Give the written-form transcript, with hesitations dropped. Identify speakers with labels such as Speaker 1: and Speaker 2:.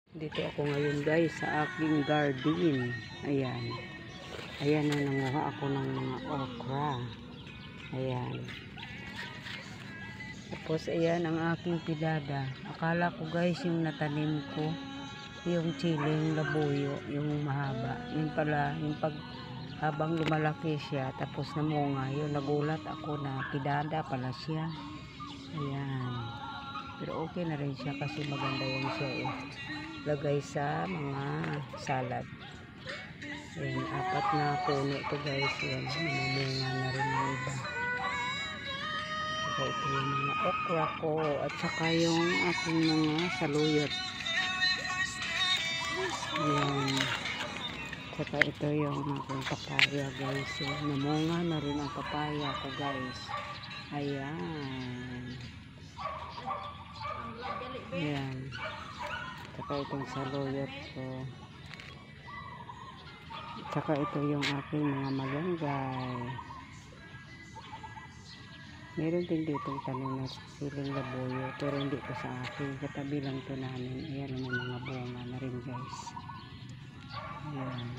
Speaker 1: Dito ako ngayon guys sa aking garden. Ayan. Ayan na, nanguha ako ng mga okra. Ayan. Tapos ayan ang aking pilada. Akala ko guys yung natanim ko, yung chiling labuyo, yung mahaba. Yun pala, yung habang lumalaki siya, tapos namunga, yun nagulat ako na pilada pala siya. Ayan. Pero okay na rin siya kasi maganda yan siya eh. Lagay sa mga salad. Ayan, 4 na puno ito guys. Ayan, namunga na rin yung iba. Saka ito yung mga okra ko at saka yung aking mga saluyot. Ayan. Saka ito yung aking papaya guys. Ayan, namunga na rin ang papaya ko guys. Ayan. Ayan. Saka itong saluyot ko. Saka ito yung aking mga malunggay. Meron din ditong tanim na siling labuyo. Pero hindi ko sa akin. Katabi lang ito namin. Ayan, may mga bunga na rin guys. Ayan.